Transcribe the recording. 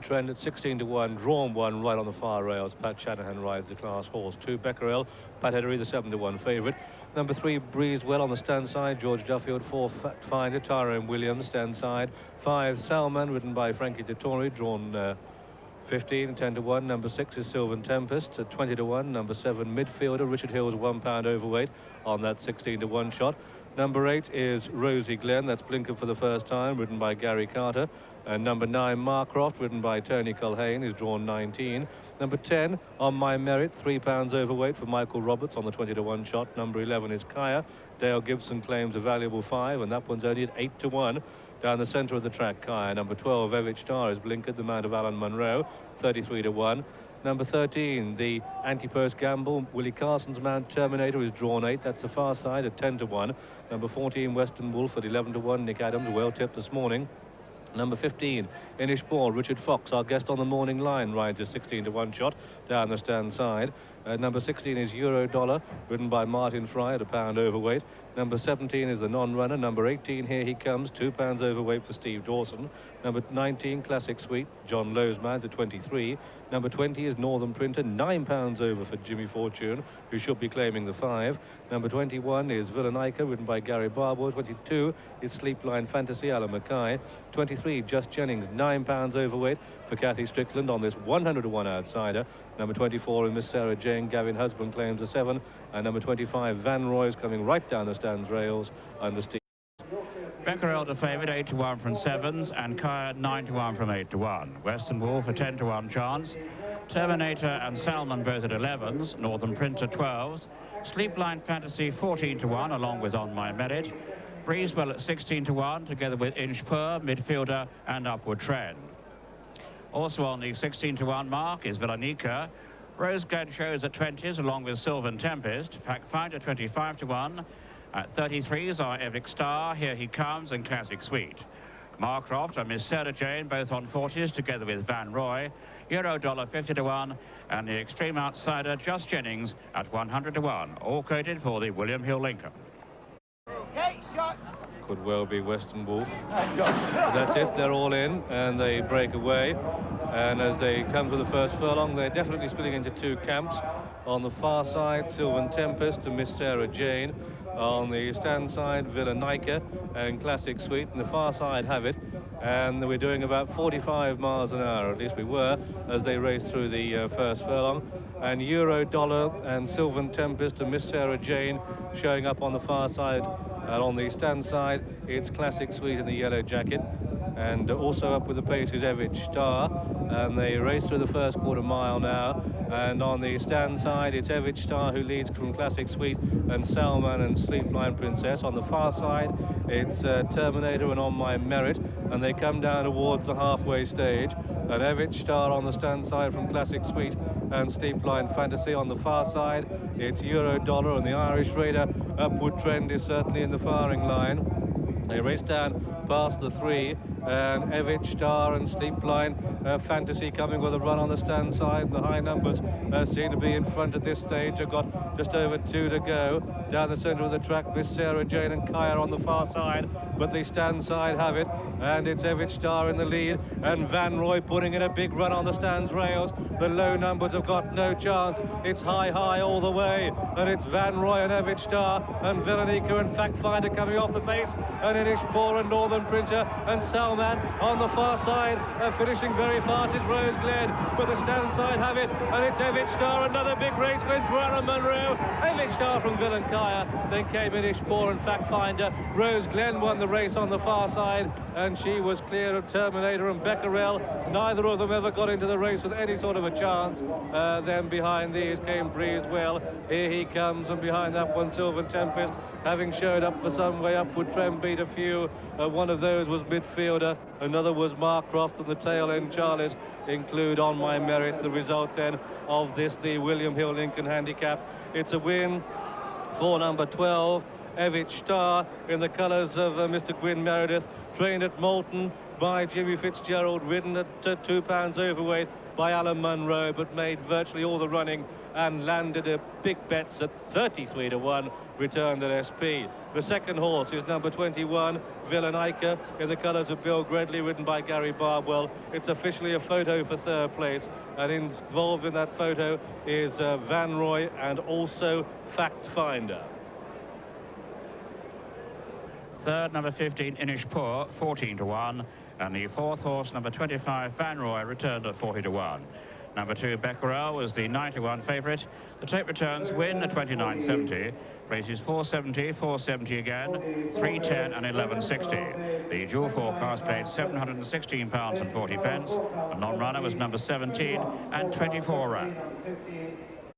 trend at 16 to 1, drawn 1 right on the far rails. Pat Shanahan rides the class horse. 2, Becquerel, Pat Edery, the 7 to 1 favourite. Number 3, Breeze Well on the stand side. George Duffield. 4, Fat Finder, Tyrone Williams, stand side. 5, Salman, ridden by Frankie Dettori, drawn 15, 10 to 1. Number 6 is Sylvan Tempest at 20 to 1. Number 7, midfielder Richard Hill's £1 overweight on that 16 to 1 shot. Number 8 is Rosie Glen, that's blinkered for the first time, ridden by Gary Carter. And number 9, Marcroft, ridden by Tony Culhane, is drawn 19. Number 10, On My Merit, £3 overweight for Michael Roberts on the 20 to 1 shot. Number 11 is Kaya. Dale Gibson claims a valuable 5, and that one's only at 8 to 1. Down the centre of the track, Kaya. Number 12, Evichstar, is blinkered, the mount of Alan Munro, 33 to 1. Number 13, the anti-post gamble, Willie Carson's mount Terminator, is drawn 8. That's the far side at 10 to 1. Number 14, Western Wolf at 11 to 1. Nick Adams, well tipped this morning. Number 15, Inish Ball, Richard Fox, our guest on the morning line, rides a 16 to 1 shot down the stand side. Number 16 is Euro Dollar, ridden by Martin Fry at £1 overweight. Number 17 is the non-runner. Number 18, Here He Comes, £2 overweight for Steve Dawson. Number 19, Classic Sweet, John Lowe's mount at 23. Number 20 is Northern Printer, £9 over for Jimmy Fortune, who should be claiming the 5. Number 21 is Villanica, ridden by Gary Barbour. 22 is Sleepline Fantasy, Alan Mackay. 23, Just Jennings, £9 overweight for Kathy Strickland on this 100 to 1 outsider. Number 24 is Miss Sarah Jane, Gavin Husband claims a 7. And number 25, Van Roy's coming right down the stands rails under Steve. Becquerel to favourite, 8 to 1 from 7s, and Kaya 9 to 1 from 8 to 1. Western Wolf a 10 to 1 chance. Terminator and Salmon both at 11s. Northern Printer 12s. Sleepline Fantasy 14 to 1, along with On My Merit. Breezewell at 16 to 1, together with Inch Pur, midfielder, and Upward Trend. Also on the 16 to 1 mark is Villanica. Rose Glen shows at 20s, along with Sylvan Tempest. Fact Finder 25 to 1. At 33s are Evichstar, Here He Comes, and Classic Sweet. Marcroft and Miss Sarah Jane both on 40s, together with Van Roy. Euro Dollar 50 to 1, and the extreme outsider Just Jennings at 100 to 1. All coded for the William Hill Lincoln. Could well be Western Wolf. That's it, they're all in, and they break away. And as they come to the first furlong, they're definitely splitting into 2 camps. On the far side, Sylvan Tempest and Miss Sarah Jane. On the stand side, Villanica and Classic Sweet. And the far side have it. And we're doing about 45 miles an hour, at least we were, as they race through the first furlong. And Euro Dollar and Sylvan Tempest and Miss Sarah Jane showing up on the far side. And on the stand side, it's Classic Sweet in the yellow jacket. And also up with the pace is Evichstar, and they race through the first quarter mile now. And on the stand side, it's Evichstar who leads from Classic Sweet and Salman and Sleepline Princess. On the far side, it's Terminator and On My Merit, and they come down towards the halfway stage. And Evichstar on the stand side from Classic Sweet and Sleepline Fantasy. On the far side, it's Euro Dollar, and the Irish Raider Upward Trend is certainly in the firing line. They race down past the 3, and Evichstar and Sleepline Fantasy coming with a run on the stand side. The high numbers seem to be in front at this stage. They've got just over 2 to go. Down the centre of the track, Miss Sarah Jane and Kaya on the far side, but the stand side have it, and it's Evichstar in the lead, and Van Roy putting in a big run on the stands rails. The low numbers have got no chance. It's high all the way, and it's Van Roy and Evichstar and Villanica and Fact Finder coming off the pace, and Inish Ball and Northern Printer and Salman on the far side, finishing very fast is Rose Glen, but the stand side have it, and it's Evichstar, another big race win for Alan Munro. Evichstar from Villanica, then came Inish Ball and Fact Finder. Rose Glen won the race on the far side, and she was clear of Terminator and Becquerel. Neither of them ever got into the race with any sort of a chance. Then behind these came Breezewell, Here He Comes, and behind that one Sylvan Tempest, having showed up for some way. Upward Trend beat a few. One of those was midfielder, another was Marcroft, and the tail end Charlies include On My Merit. The result then of this, the William Hill Lincoln Handicap. It's a win for number 12, Evichstar, in the colours of Mr. Gwyn Meredith, trained at Moulton, by Jimmy FitzGerald, ridden at 2 pounds overweight by Alan Munro, but made virtually all the running and landed a big bets at 33 to 1, returned at SP. The second horse is number 21, Villanica, in the colours of Bill Gredley, ridden by Gary Barbwell. It's officially a photo for third place, and involved in that photo is Van Roy and also Fact Finder. Third, number 15, Inish Poor, 14 to 1. And the fourth horse, number 25, Van Roy, returned at 40 to 1. Number 2, Becquerel, was the 91 favourite. The tape returns win at 29.70. Places 470, 470 again, 310 and 11.60. The dual forecast paid £716.40. A non-runner was number 17 and 24 ran.